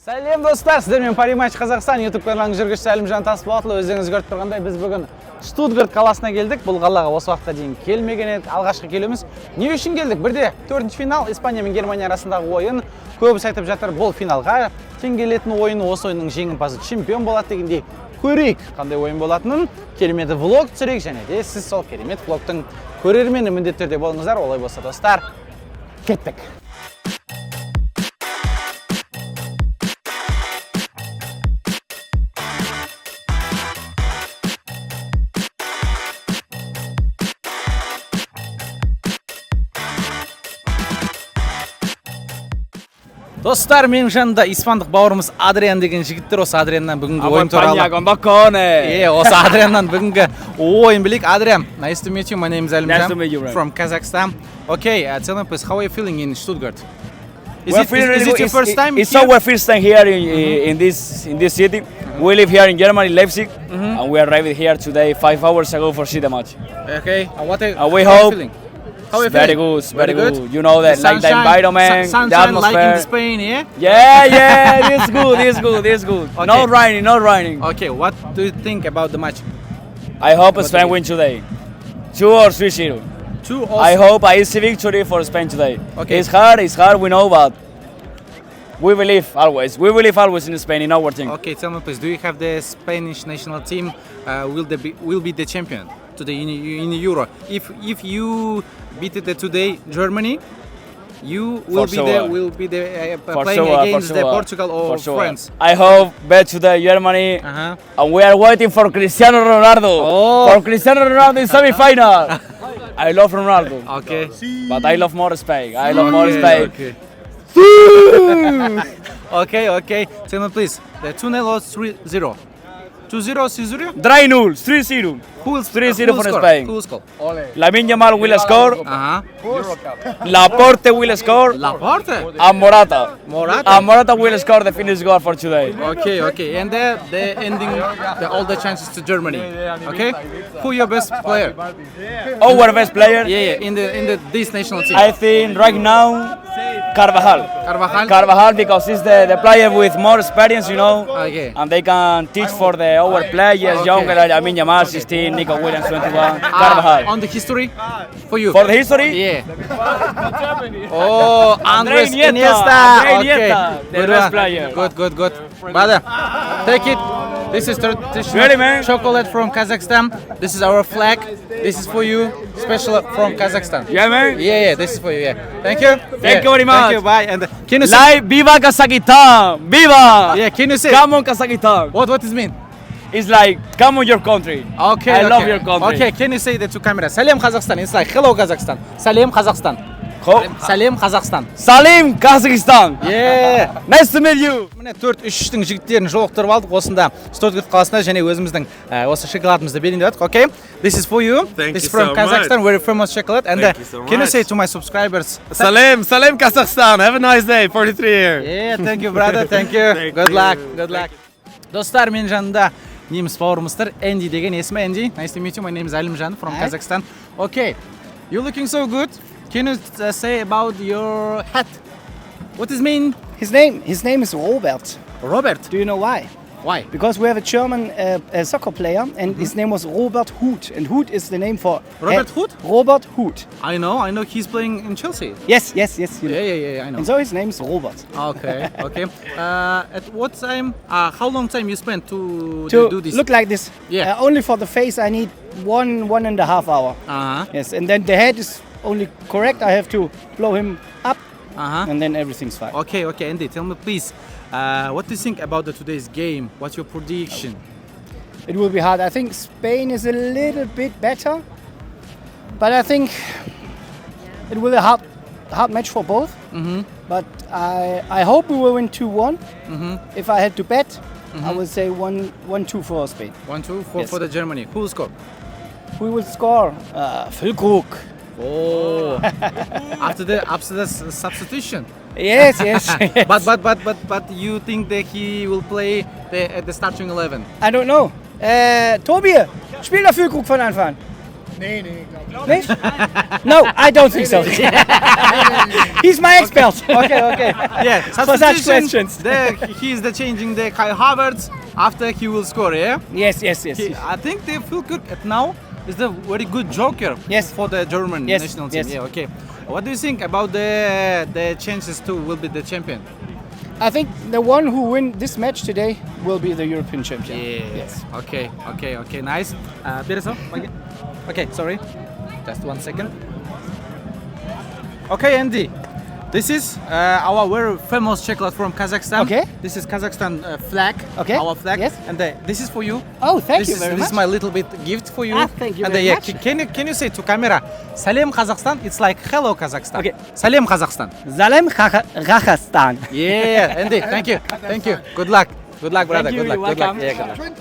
Сәлем достар, сіздермен Париматч Қазақстан YouTube каналының жүргізушісі Әлімжан Тасболатұлы. Өздеріңіз көріп тұрғандай біз бүгін Штутгарт қаласына келдік. Бұл қалаға осы уақытқа дейін келмеген едік. Алғашқы келуіміз не үшін келдік? Бірде 4-ші финал Испания мен Германия арасындағы ойын. Көбісі айтып жатыр, бұл финалға тең келетін ойын, осы ойынның жеңімпазы чемпион болады дегендей. Көрейік, қандай ойын болатынын. Керемет влог түсірейік, және де сіз сол керемет влогтың көрермені міндетті түрде болыңыздар. Олай болса достар, кеттік. Достар, менің жанында испандық бауырымыз Адриан деген жігіттер. Осы Адрианнан бүгінгі ойын туралы. Осы Адрианнан бүгінгі ойын білейік. Adrian, nice to meet you. My name is Alimjan. Nice to meet you, bro. From Kazakhstan. Okay, tell me please, how are you feeling in Stuttgart? Is We're it feeling really your good. first time It's here? our first time here in this city. We live here in Germany, Leipzig, and we arrived here today 5 hours ago for see the match. Okay, what are we you hope feeling? How are you Very feeling? good, very good. You know that, like the environment, the sunshine like in atmosphere. Spain, yeah? Yeah, it's good. Okay. No raining. Okay, what do you think about the match? I hope What Spain do you- win today. 2 or 3-0. 2 I hope an easy victory for Spain today. Okay. It's hard, we know, but we believe always. We believe always in Spain, in our team. Okay, tell me please, do you have the Spanish national team will be the champion today in Euro? If you beat it today Germany, you will be playing against the Portugal or France. I hope bet today Germany, and we are waiting for Cristiano Ronaldo. Oh. For Cristiano Ronaldo in semi-final. I love Ronaldo, Okay. but I love more Spain. I love more Spain. Okay. Tell me please, the 2-0 or 3-0? 2-0, 3-0? 3-0, 3-0. Who will 3-0 for score? Spain. Who will score? Lamine Yamal will score. Laporte will score. Laporte? And Morata. Morata? And Morata will score the finish goal for today. Okay. And the ending all the chances to Germany. Okay? Who your best player? Our best player, Yeah, in this national team. I think right now, Carvajal. Carvajal? Because he's the player with more experience, you know. Okay. And they can teach for our players, younger like Lamine Yamal, 16, Nico Williams, 21. Carvajal. On the history? For you? For the history, Yeah. Oh, Andres Andrei Iniesta. Andrei Okay. Iniesta, the Good best one. player. Good. Brother, take it. This is traditional Really, man? chocolate from Kazakhstan. This is our flag. This is for you, special from Kazakhstan. yeah, man. Yeah, this is for you. Yeah. Thank you. Thank you very much. Thank you. Bye. And can you say? Live, viva Kazakhstan! Viva! Yeah. Can you say? Come on, Kazakhstan! What does it mean? It's like, come on, your country. Okay. I love your country. Okay. Can you say the two cameras? Salam Kazakhstan. It's like hello Kazakhstan. Salam Kazakhstan. Salam Kazakhstan. Salim, Kazakhstan! Yeah. Nice to meet you! Міне 4-3-3-тің жігіттерін жолықтырып алдық осында Штутгарт қаласында, және өзіміздің осы шоколадымызды берейін деп жатырмық. Okay? This is for you. Thank This you is from so Kazakhstan, much. very famous chocolate. And Thank you so can you much. say to my subscribers? Salam Kazakhstan. Have a nice day. 43 years. Yeah, thank you, brother. Thank you. Thank Good you. luck. Good luck. Достар, менің жанында неміс бауырымыздар. Энди деген есімі. Энди, nice to meet you. My name is Alimjan from Kazakhstan. Okay, you're looking so good. Can you say about your hat? What does it mean? His name is Robert. Robert. Do you know why? Why? Because we have a German soccer player, and his name was Robert Huth, and Huth is the name for Robert Huth? Robert Huth. I know. He's playing in Chelsea. Yes. You know. Yeah, I know. And so his name is Robert. Okay. At what time? How long time you spent to do this? Look like this. Yeah. Only for the face, I need one and a half hour. Yes, and then the head is only correct. I have to blow him up, and then everything's fine. Okay. Andy, tell me please, what do you think about today's game? What's your prediction? It will be hard. I think Spain is a little bit better, but I think it will be a hard match for both. But I hope we will win 2-1. If I had to bet, I would say 1-2 for Spain. 1-2 Yes. for the Germany. Who will score? We will score Füllkrug. Oh, after the substitution. Yes. But you think that he will play at the starting 11? I don't know. Tobi, spiel der Füllkrug von Anfang an. Nee? No, I don't think so. He's my expert. Okay. Yeah. For such questions. He is changing the Kai Havertz after he will score. Yeah. Yes. I think they feel good now. Is the very good joker. Yes. For the German Yes, national team. yes. Yeah. Okay. What do you think about the chances to will be the champion? I think the one who win this match today will be the European champion. Yes. Okay. Nice. Bereso. Okay. Sorry. Just 1 second. Okay, Andy. This is our very famous chocolate from Kazakhstan. Okay. This is Kazakhstan flag. Okay. Our flag. Yes. And this is for you. Oh, thank you This very is much. my little bit gift for you. Ah, thank you and very much. Can you say to camera, Salem Kazakhstan? It's like hello Kazakhstan. Okay. Salem Kazakhstan. Zalem Kazakhstan. Yeah, Andy. Thank you. Good luck, brother. Thank you, Good luck. you're welcome. Yeah, good luck.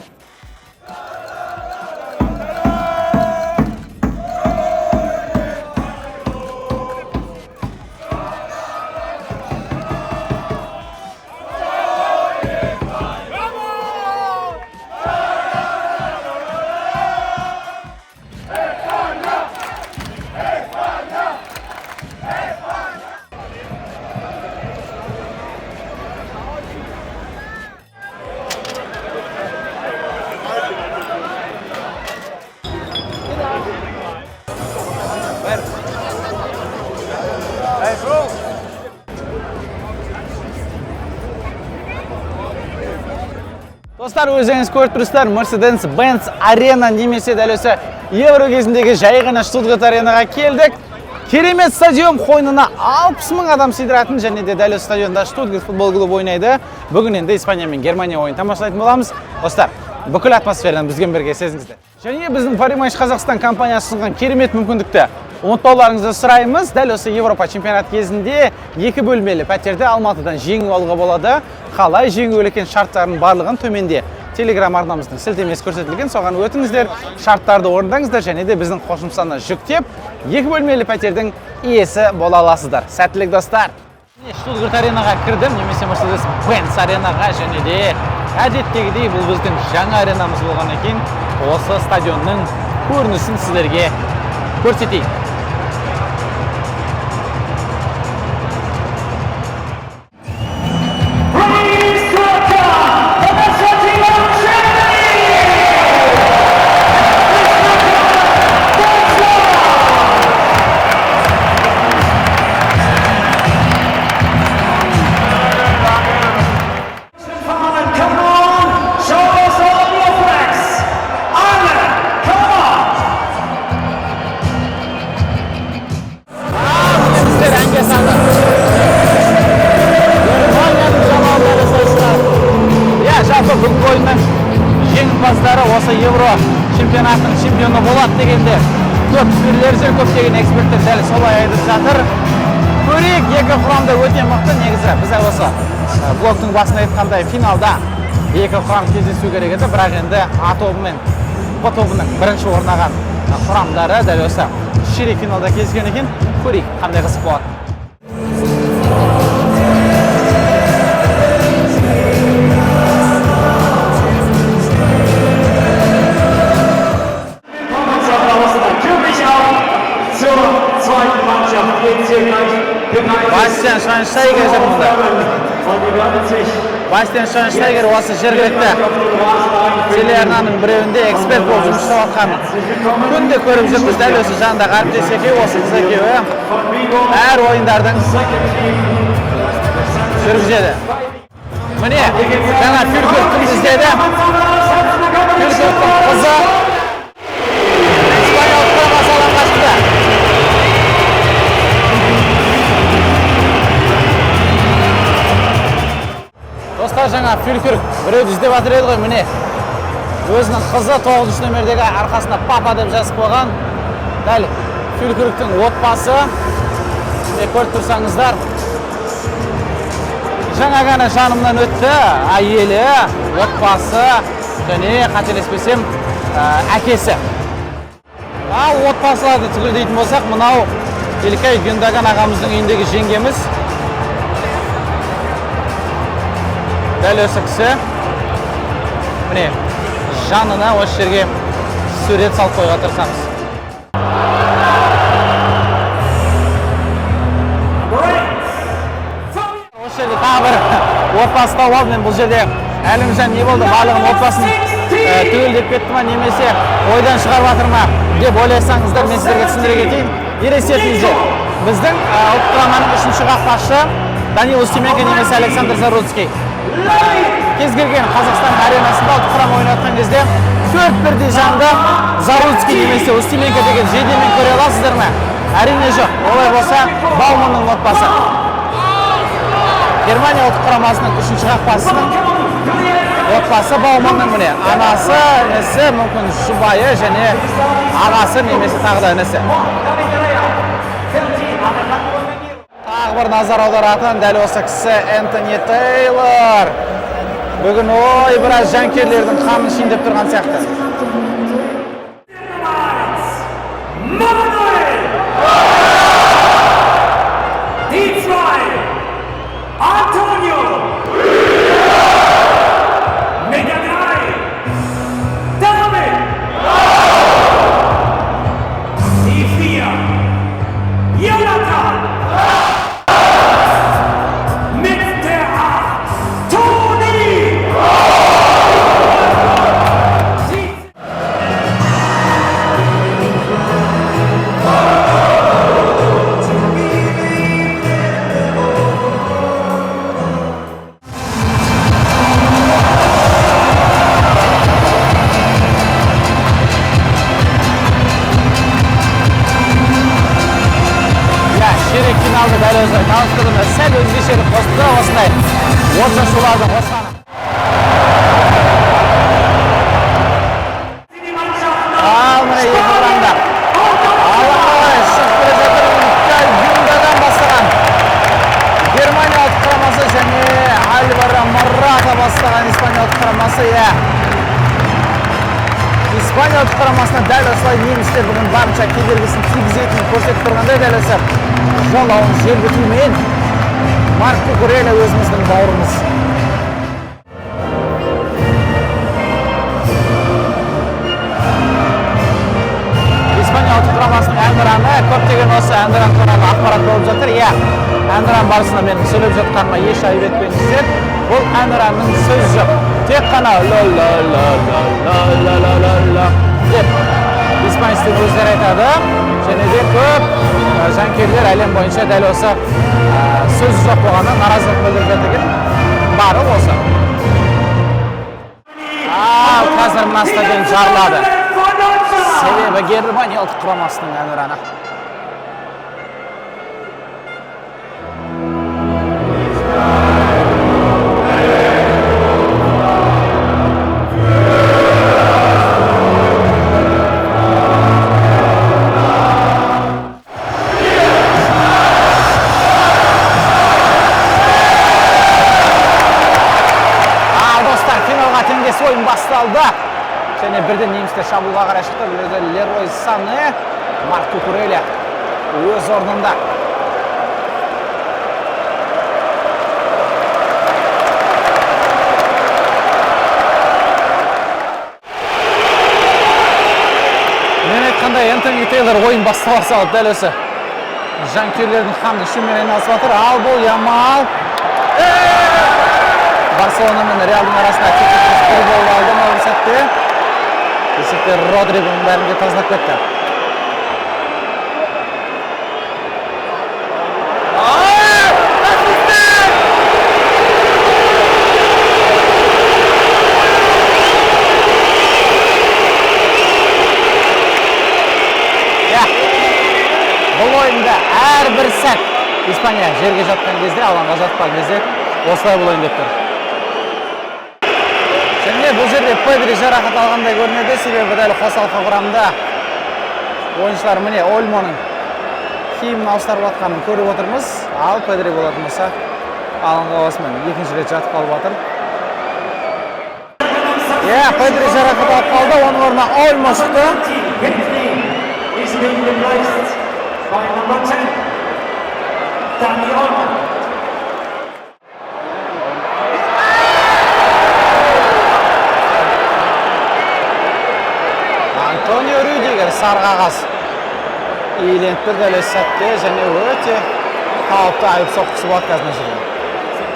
Достар, өзіңіз көріп тұрсыздар, Mercedes-Benz Arena немесе дәл осы Евро кезіндегі жай ғана Штутгарт аренаға келдік. Керемет стадион, қойнына 60 мың адам сыйдыратын және де дәл осы стадионда Штутгарт футбол клубы ойнайды. Бүгін енді Испания мен Германия ойынын тамашалайтын боламыз. Достар, бүкіл атмосфераны бізбен бірге сезіңіздер. Және біздің Parimatch Қазақстан компаниясы ұсынған керемет мүмкіндікті ұмытпауларыңызды сұраймыз. Дәл осы Европа чемпионат кезінде 2 бөлмелі пәтерді Алматыдан жеңіп алуға болады. Қалай жеңу екен шарттарының барлығын төменде Telegram арнамыздың сілтемесі көрсетілген. Соған өтіңіздер, шарттарды орындаңыздар және де біздің қосымшаны жүктеп 2 бөлмелі пәтердің иесі бола аласыздар. Сәттілік достар. Штутгарт аренаға кірдім, немесе Mercedes-Benz аренаға және де әдеттегідей бұл біздің жаңа аренамыз болғаннан кейін осы стадионның көрінісін сіздерге көрсетейік. Бүгінгі ойынның жеңімпаздары осы Евро чемпионатының чемпионы болады дегенде көп пікірлер, көптеген эксперттер дәл солай айтып жатыр. Көрейік, екі құрамда өте мықты. Негізі біз осы блоктың басында айтқандай финалда екі құрам кездесу керек еді, бірақ енді А тобы мен Б тобының бірінші орнаған құрамдары дәл осы ширек финалда кездескен екен. Көрейік, қандай қызық болады. Bastian Schweinsteiger is мұнда. Bastian Schweinsteiger осы жергілікті телеарнаның біреуінде эксперт болып жұмыс жасап жатқан. Күнде көріп жүрміз, дәл осы жанындағы әріптес екеуі, осы қыз екеуі әр ойындардың жүргізеді. Міне, жаңа Фюлькерттің іздеді. Фюлькерттің қызы испаниялық құрамасы алаңға шықты. Достар, жаңа Фюлькерк біреуді іздеп жатыр еді ғой, міне. Өзінің қызы 9 нөмірдегі арқасына папа деп жазып қойған. Дәл Фюлькерктің отбасы. Көріп тұрсаңыздар. Жаңа ғана жанымнан өтті, әйелі, отбасы, және қателеспесем, әкесі. Ал отбасыларды түгел дейтін болсақ, мынау Илкай Гюндаган ағамыздың үйіндегі жеңгеміз. Дәл осы кісі. Міне, жанына осы жерге сурет салып қойға тырысамыз. тағы бір отбасы тауып алды. Мен бұл жерде Әлімжан не болды? Барлығын отбасын түгелдеп кетті ма немесе ойдан шығарып жатыр ма деп ойласаңыздар, мен сіздерге түсіндіре кетейін. Елестетіңіздер, біздің ұлттық құраманың үшінші қақпашы Данил Устименко немесе Александр Заруцкий. Кез келген Қазақстан аренасында ұлттық құрама ойнатқан кезде 4-1 жанды Заруцкий немесе Устименко деген жейдемен көре аласыздар ма? Әрине жоқ. Олай болса, Бауманның отбасы. Германия ұлттық құрамасының үшінші қақпасының отбасы Бауманның міне. Анасы, інісі, мүмкін жұбайы және ағасы немесе тағы да інісі. Тағы бір назар аударатын дәл осы кісі Энтони Тейлор. Бүгін біраз жанкерлердің қамын шейіндеп тұрған сияқты. Дәл өзі таныстырды, сәл өзгешелік қосты осындай отшашуларды қосқаны. Ал міне екі құрамда. Алаңға шығып келе жатыр Юнгадан бастаған Германия ұлттық құрамасы және Альваро Мората бастаған Испания ұлттық құрамасы. Испания ұлттық құрамасына дәл осылай немістер бүгін барынша кедергісін тигізетінін көрсетіп тұрғандай, дәл осы жалауын желбітумен Марк Кукурелла өзіміздің бауырымыз. Испания ұлттық құрамасының әнұраны, көптеген осы әнұран туралы ақпарат болып жатыр. Әнұран барысында менің сөйлеп жатқаныма еш айып етпеңіздер. Бұл әнұранның сөз жоқ. Тек қана ла-ла-ла-ла-ла-ла-ла-ла деп испанецтен өздері айтады. Және де көп жанкерлер әлем бойынша дәл осы сөз жоқ болғаны наразылық білдіріп жатыр екен. Бары осы. Қазір мына стадион жарылады. Себебі Германия ұлттық құрамасының әнұраны. Ойын басталды. Және бірден немістер шабуылға қарай шықты. Лерой Сане, Марк Кукурелла өз орнында. Мен айтқандай Энтони Тейлор ойын бастала салып дәл осы жанкүйерлердің қамын ішумен айналысып жатыр. Ал бұл Ямал. Барселона мен Реалдың арасында тек гол алды ма бұл сәтте. Есепте Родриgoның бәрін де тазалап кетті. Бұл ойында әрбір сәт Испания жерге жатқан кезде, алаңға жатқан кезде осылай бұл ойын деп тұр. Және бұл жерде Педри жарақат алғандай көрінеді, себебі дәл қосалқы құрамда ойыншылар міне Ольмоның киімін ауыстырып жатқанын көріп отырмыз. Ал Педри болатын болса, алаңға осымен екінші рет жатып қалып жатыр. Педри жарақат алып қалды, оның орнына Ольмо шықты. Антонио Рюдигер сары қағаз иеленіп тұр дәл осы сәтте және өте қауіпті айып соққысы болады қазір жерде.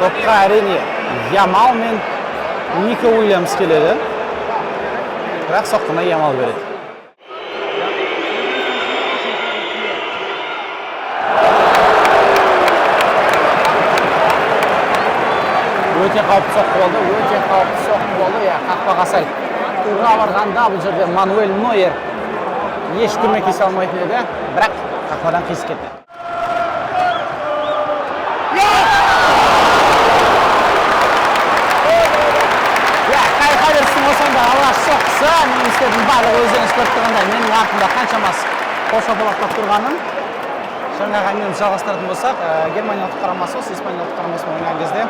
Topqa әрине Ямал мен Ника Уильямс келеді. Бірақ соққыны Ямал береді. Өте қауіпті соққы болды, өте қауіпті соққы болды. Қақпаға сәл тура барғанда бұл жерде Мануэль Нойер еш көмектесе алмайтын еді, бірақ қақпадан қисып кетті. Кай Хаверстің осында алғаш соққысы, немістердің барлығы өздеріңіз көріп тұрғандай, менің артымда қаншамас қол шапалақтап тұрғанын. Жаңағы әңгімемізді жалғастыратын болсақ, Германия ұлттық құрамасы осы Испания ұлттық құрамасымен ойнаған кезде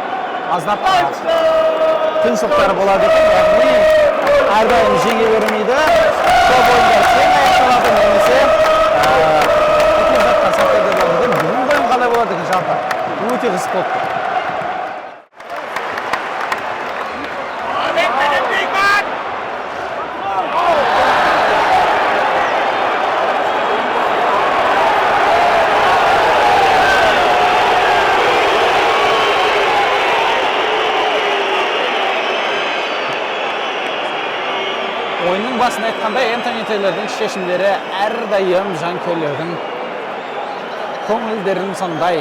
аздап қиыншылықтары болады екен, яғни әрдайым жеңе бермейді. Көп ойындар тең аяқталады, немесе ұтылып жатқан сәттерде болады. Бүгін ойын қалай болады екен жалпы? Өте қызық болып тұр. Ойынның басында айтқандай, Энтони Тейлордың шешімдері әрдайым жанкүйерлердің көңілдерін сондай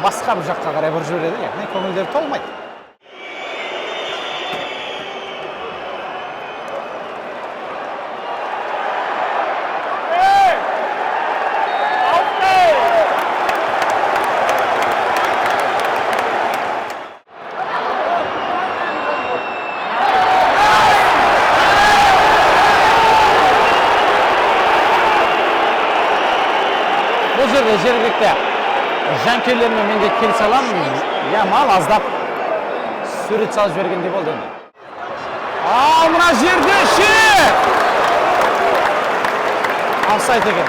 басқа бір жаққа қарай бұрып жібереді, яғни көңілдері толмайды. Бұл жерде жергілікті жанкүйерлермен мен де келісе аламын. Ямал аздап сурет салып жібергендей болды енді. Ал мына жерде офсайд екен.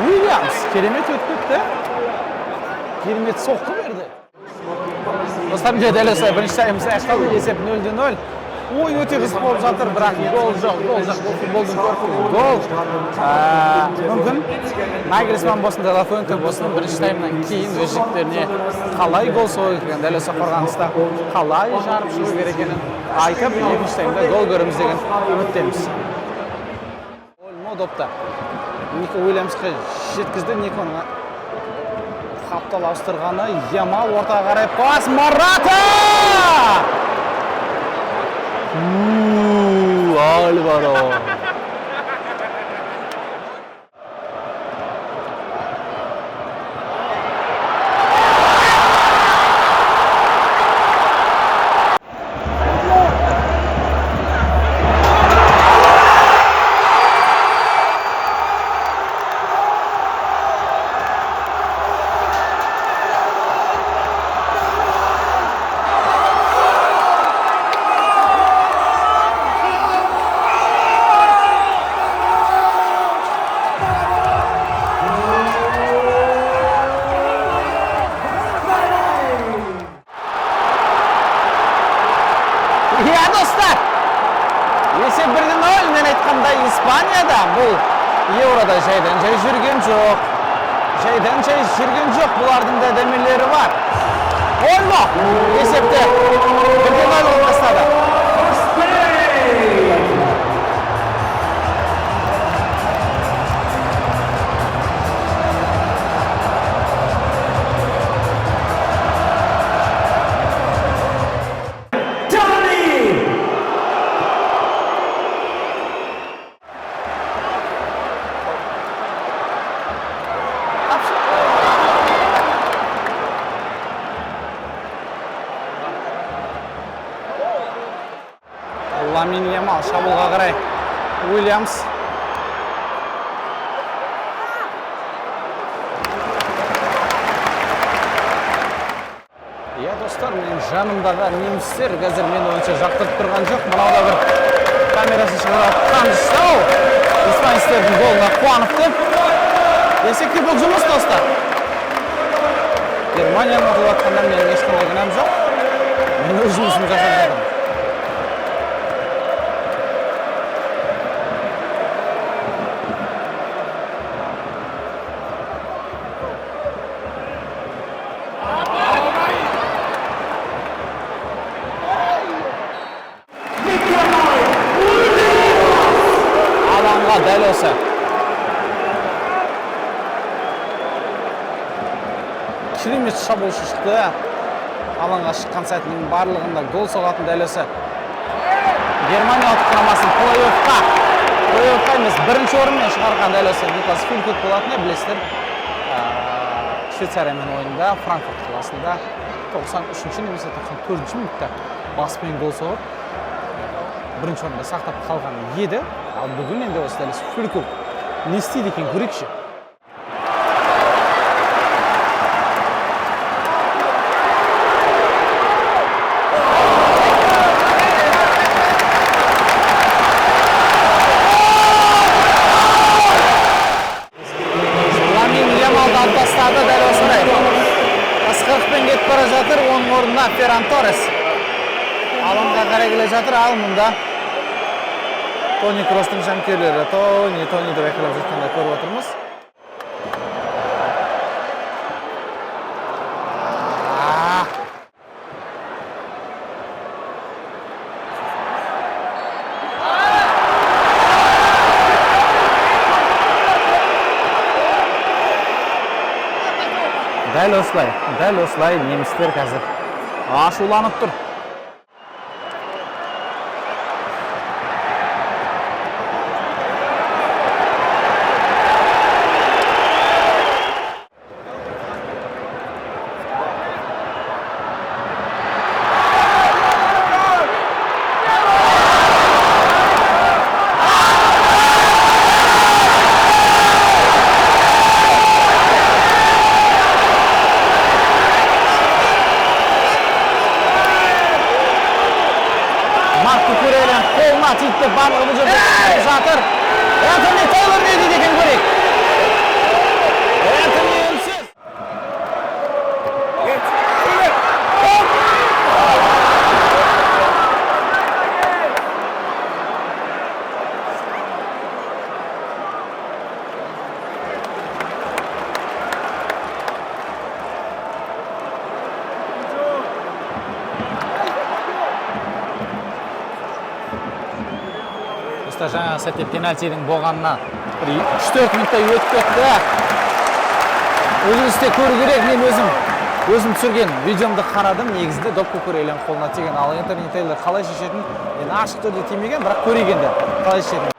Уильямс керемет өтіп кетті. Керемет соққы берді. Достар, дәл осылай бірінші таймымыз аяқталды, есеп 0-0. Ой, өте қызық болып жатыр, бірақ гол жоқ. Бұл футболдың көркі гол. Мүмкін Нагельсман болсын, Де Ла Фуэнте болсын, бірінші таймнан кейін өз жігіттеріне қалай гол соғу екенін, дәл осы қорғаныста қалай жарып шығу керек екенін айтып, екінші таймда гол көреміз деген үміттеміз. Ольмо допта. Ника Уильямсқа жеткізді, Никоның қаптал ауыстырғаны, Ямал ортаға қарай пас, Мората! Álvaro. Ya dostlar, есеп 1-0, мен айтқандай Испанияда бұл Еврода жайдан-жай жүрген жоқ. Жайдан-жай жүрген жоқ, бұлардың да дәмелері бар. Ольмо есепті 1-0 бастады. Ламин Ямал шабуылға қарай. Уильямс. Иә, достар, мен жанымдағы немістер қазір мен ойынша жақтырып тұрған жоқ. Мұнда бір камерасы шығарып қаншау. Испанецтердің голына қуаныпты. Десек те бұл жұмыс, достар. Германияны ұтылып жатқанда менің ешқандай кінәм жоқ. Мен өз жұмысымды жасап жатырмын. dal olsa. Керемет шабуылшы шықты. Алаңға шыққан сәтінің барлығында гол соғатын дәл осы. Германия ұлттық құрамасын плей-оффқа емес, бірінші орынмен шығарған дәл осы Никлас Фюлькут болатыны білесіздер. Швейцариямен ойында, Франкфурт қаласында 93-ші немесе 94-ші минутта баспен гол соғып, бірінші орында сақтап қалған еді. Ал бүгін енді осы дәл осы Фюлькут не істейді екен көрейікші. Оның орнына Ферран Торрес алаңға қарай келе жатыр. Ал мұнда Тони Кростың жанкүйерлері Тони деп айқайлап жатқанда көріп отырмыз. Дәл осылай немістер қазір ашуланып тұр. Барлығы бұл жерде жатыр. Энтони Тейлор не дейді екен көрейік. Энтони үнсіз. Жаңа сәтте пенальтидің болғанына 3-4 минуттай өтіп кетті. Өзіңізде көру керек, мен өзім түсірген видеомды қарадым, негізінде допқа көрелен қолына теген. Ал Энтони Тейлор қалай шешетін, мен ашық түрде тимеген, бірақ көрегенді қалай шешетін.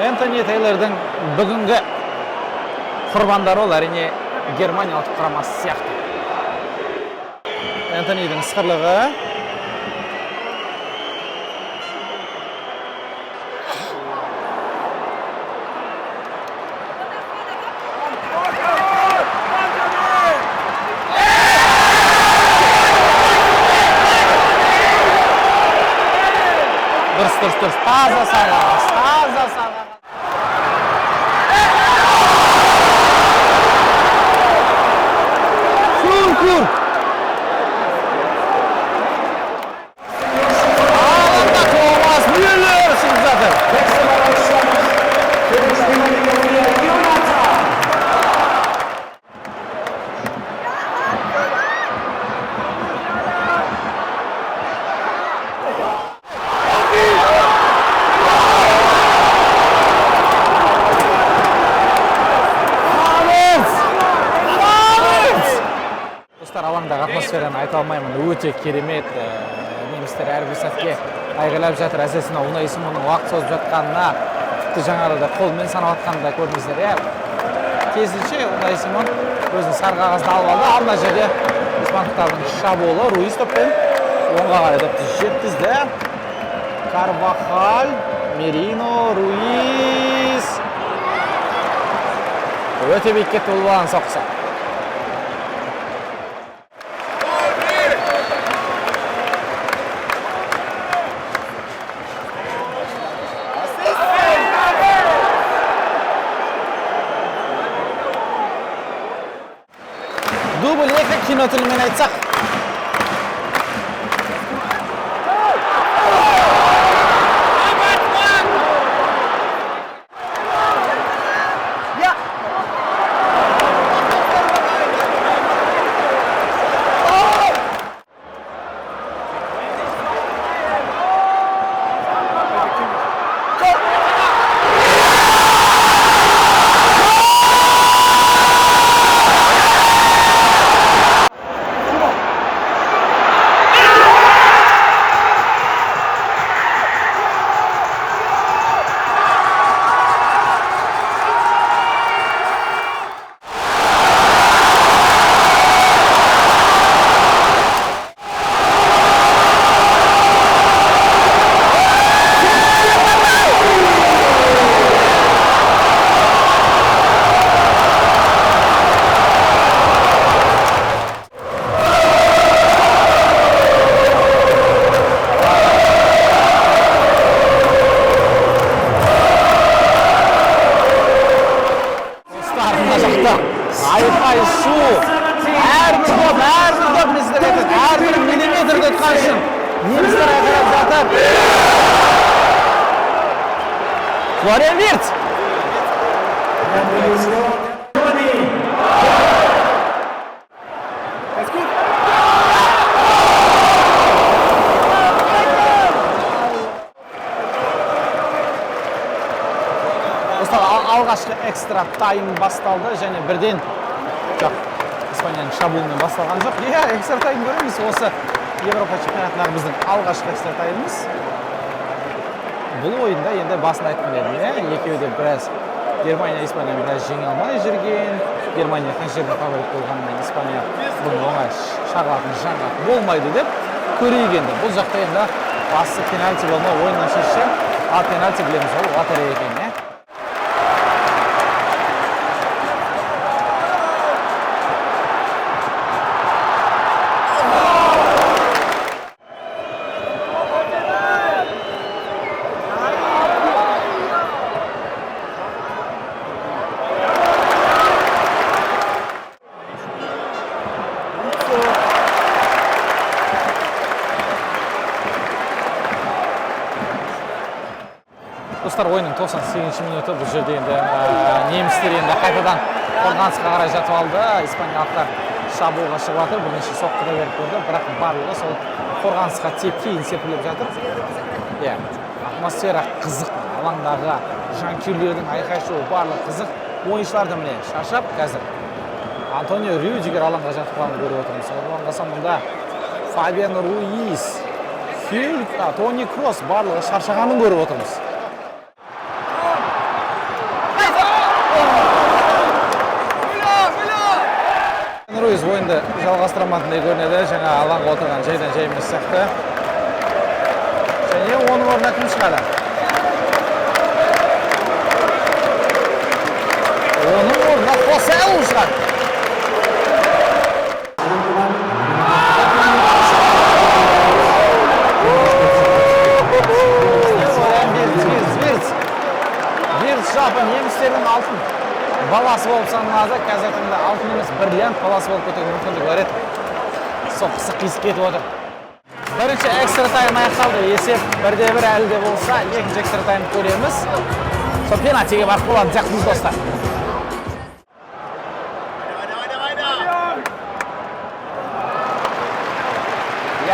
Энтони Тейлордың бүгінгі құрбандары ол әрине Германия ұлттық құрамасы сияқты. Энтонидің ысқырлығы. Дұрыс. Таза сағағыз. Алында Томас Мюллер шығып жатыр. Алаңдағы атмосфераны айта алмаймын, өте керемет. Немістер әрбір сәтке айғайлап жатыр. Әсесіне Унай Симонның уақыт созып жатқанына, тіпті жаңарыда қолмен санап атқанында көрдіңіздер. Керісінше Унай Симон өзінің сары қағазды алып алды. Мына жерде испандықтардың шабуылы Руис топпен оңға қарай допты жеткізді. Карвахаль, Мерино, Руис. Өте биікке толып алған соққысы. Дубль екі кино тілімен айтсақ. Florian Wirtz. Dostlar, alғашқы экстра тайм басталды және бірден жоқ, Испанияның шабуылымен басталған жоқ. Экстра тайм көреміз. Осы Европа чемпионатындағы біздің алғашқы экстра таймымыз. Бұл ойында енді басын айтқым едім, екеуі де біраз Германия, Испания біраз жеңе алмай жүрген. Германия қанша жерде фаворит болғанымен Испания бұны оңай шағатын жаңғат болмайды деп көрейік енді. Бұл жақта енді басы пенальти болмай ойыннан шешсе, ал пенальти білеміз ол лотерея екен, Достар, ойынның 98-ші минуты. Бұл жерде енді немістер енді қайтадан қорғанысқа қарай жатып алды. Испаниялықтар шабуылға шығып жатыр. Бірнеше соққы да беріп көрді, бірақ барлығы сол қорғанысқа тиіп кейін серпіліп жатыр. Атмосфера қызық, алаңдағы жанкүйерлердің айқай-шуы барлығы қызық. Ойыншылар да міне шаршап қазір. Антонио Рюдигер алаңға жатып қалғанын көріп отырмыз. Оған қоса мұнда Фабиан Руис, Тони Кросс барлығы шаршағанын көріп отырмыз. Руис ойынды жалғастыраматындай көрінеді, жаңа алаңға отырған жайдан жай емес сияқты. Және оның орнына кім шығады? Оның орнына Хосе Алу шығады. Виртz жалпы немістердің алтын баласы болып саналады. Қазір таңда алтын емес бриллиант баласы болып кетуге мүмкіндік бар еді. Соққысы қисып кетіп отыр. Бірінші экстра тайм аяқталды. Есеп 1-1 әлі де болса, екінші экстра тайм көреміз. Сол пенальтиге барып болады сияқтымыз, достар.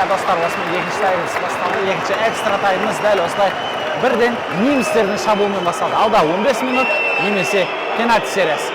Достар, осымен екінші таймымыз басталды. Екінші экстра таймымыз дәл осылай бірден немістердің шабуылымен басталды. Алда 15 минут немесе пенальти сериясы.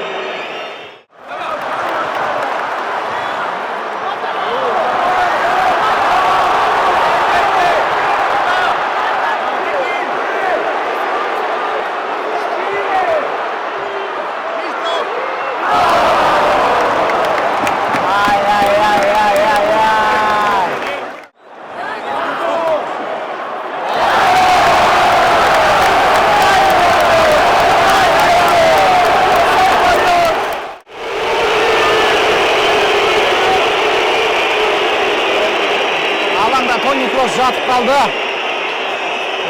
Тони Кросс жатып қалды.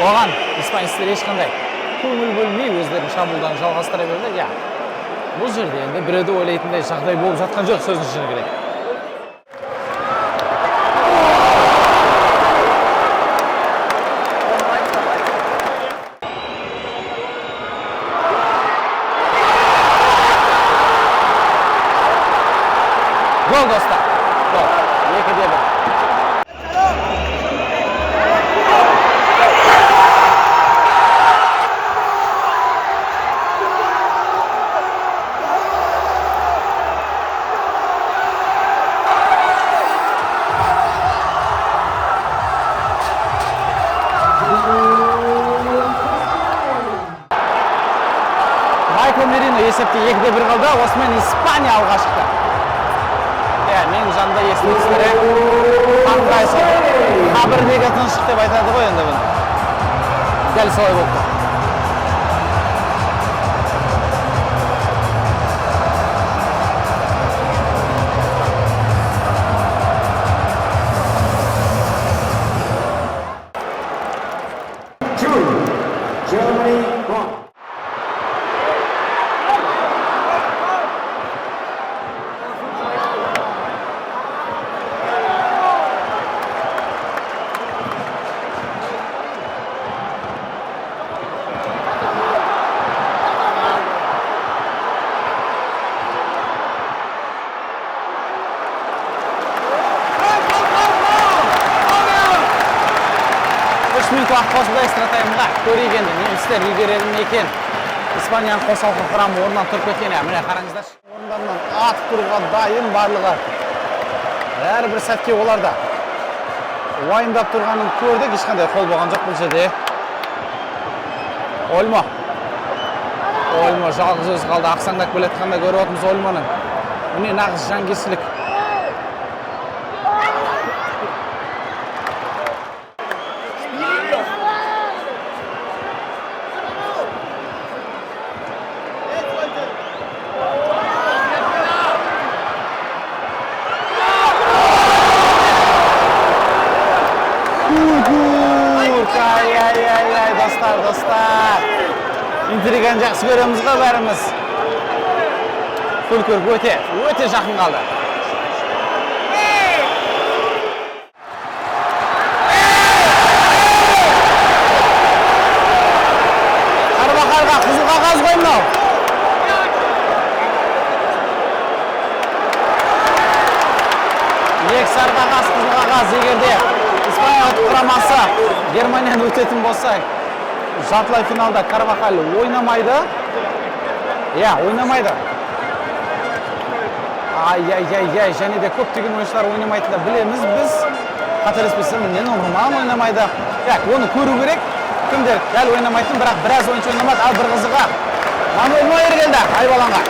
Оған испанецтер ешқандай көңіл бөлмей өздерінің шабуылдарын жалғастыра берді. Бұл жерде енді біреуді ойлайтындай жағдай болып жатқан жоқ, сөздің шыны керек. Gol dostlar. Gol. 2-1. Michael Merino есепте 2-1 қалды. Осымен Испания алға шықты. Менің жанында естілістері қаңғайсың. Қабірдегі тыныштық деп айтады ғой енді бұны. Дәл солай болды. Germany 1. уақыт қосылды экстра таймға. Көрейік енді немістер үлгереді ме екен. Испанияның қосалқы құрамы орнынан тұрып кеткен. Міне қараңыздаршы. Орындарынан атып тұруға дайын барлығы. Әрбір сәтке оларда уайымдап тұрғанын көрдік, ешқандай қол болған жоқ бұл жерде. Ольмо жалғыз өзі қалды, ақсаңдап келе жатқанда көріп отырмыз Ольмоны. Міне нағыз жанкештілік. Достар. Интриганы жақсы көреміз ғой бәріміз. Фулкерк өте жақын қалды. Қарбақарға қызыл қағаз ғой мынау. Екі сары қағаз, қызыл қағаз егерде Испания құрамасы Германияны өтетін болса, жартылай финалда Карвахаль ойнамайды. Ойнамайды. Және де көптеген ойыншылар ойнамайтынды білеміз біз. Қателеспесем, Норман ойнамайды. Оны көру керек. Кімдер дәл ойнамайтын, бірақ біраз ойыншы ойнамады. Ал бір қызыға Мануэль Нойер келді айбаланға.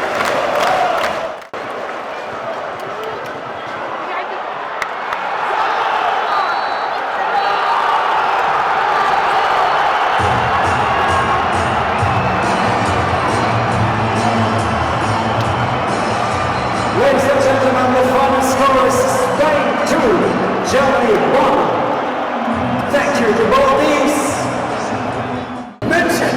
Ladies and gentlemen, the final score is Spain 2, Germany 1. Thank you to both teams. München.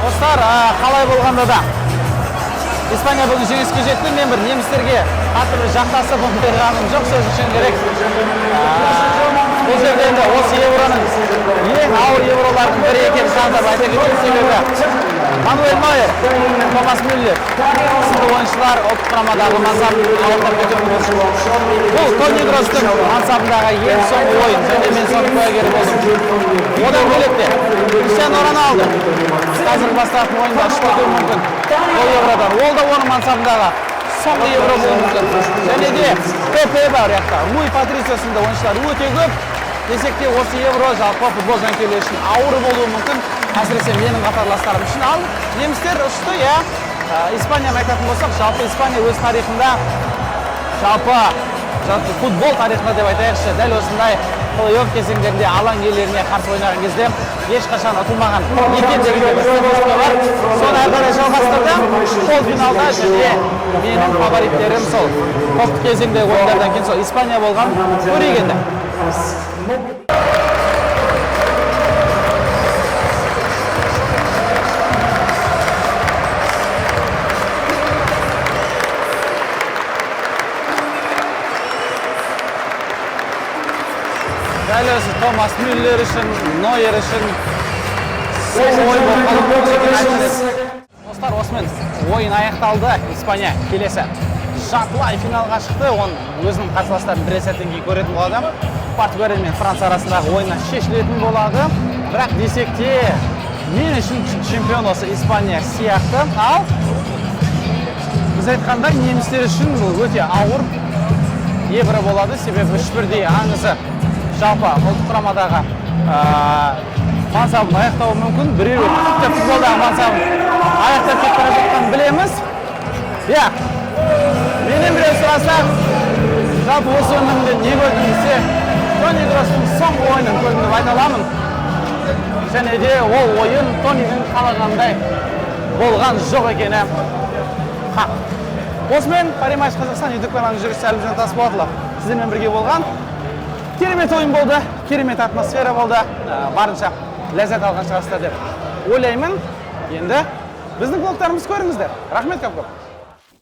Достар, қалай болғанда да Испания бүгін жеңіске жетті. Мен бір немістерге қатты бір жақтасы болмағаным жоқ, сөз үшін керек. Бұл жерде енді осы евроның ең ауыр евролардың бірі екенін танытып айта кеткен себебі Мануэль Нойер, Томас Мюллер сынды ойыншылар ұлттық құрамадағы мансабын ауыртып көтеріп отыр. Бұл Тони Кростың мансабындағы ең соңғы ойын, және мен соны куәгері болдым. Одан бөлек те Криштиану Роналду қазір басталатын ойында ұшып кетуі мүмкін. Ол евродан. Ол да оның мансабындағы соңғы евро болуы мүмкін. Және де Пепе бар яқта. Руй Патрисио сынды ойыншылар өте көп. Десек те осы евро жалпы футбол жанкүйерлері үшін ауыр болуы мүмкін. Әсіресе менің қатарластарым үшін. Ал немістер ұшты, Испанияны айтатын болсақ, жалпы Испания өз тарихында, жалпы футбол тарихында деп айтайықшы, дәл осындай плей-офф кезеңдерінде алаң иелеріне қарсы ойнаған кезде ешқашан ұтылмаған екен деген статистика бар. Соны әрі қарай жалғастырды. Полуфиналда және менің фавориттерім сол топтық кезеңдегі ойындардан кейін сол Испания болған. Көрейік енді. Дәл өзі Томас Мюллер үшін, Нойер үшін сол ойын болып қалып. Достар, осымен ойын аяқталды. Испания келесі жартылай финалға шықты. Оны өзінің қарсыластарын бірер сәттен кейін көретін болады. Португалия мен Франция арасындағы ойына шешілетін болады. Бірақ десек те, мен үшін чемпион осы Испания сияқты. Ал біз айтқандай немістер үшін өте ауыр евро болады. Себебі 3-1 аңызы жалпы ұлттық құрамадағы мансабын аяқтауы мүмкін. Біреуі тіпті футболдағы мансабын аяқтап кетіп бара жатқанын білеміз. Менен біреу сұраса, жалпы осы өнімде не көрдім десе, Тони Кростың соңғы ойынын көрдім деп айта аламын. Және де ол ойын Тонидің қалағандай болған жоқ екені хақ. Осымен Паримаш Қазақстан YouTube каналының жүргізушісі Әлімжан Тасболатұлы сіздермен бірге болған. Керемет ойын болды, керемет атмосфера болды. Барынша ләззат алған шығарсыздар деп ойлаймын. Енді біздің блогтарымызды көріңіздер. Рахмет көп.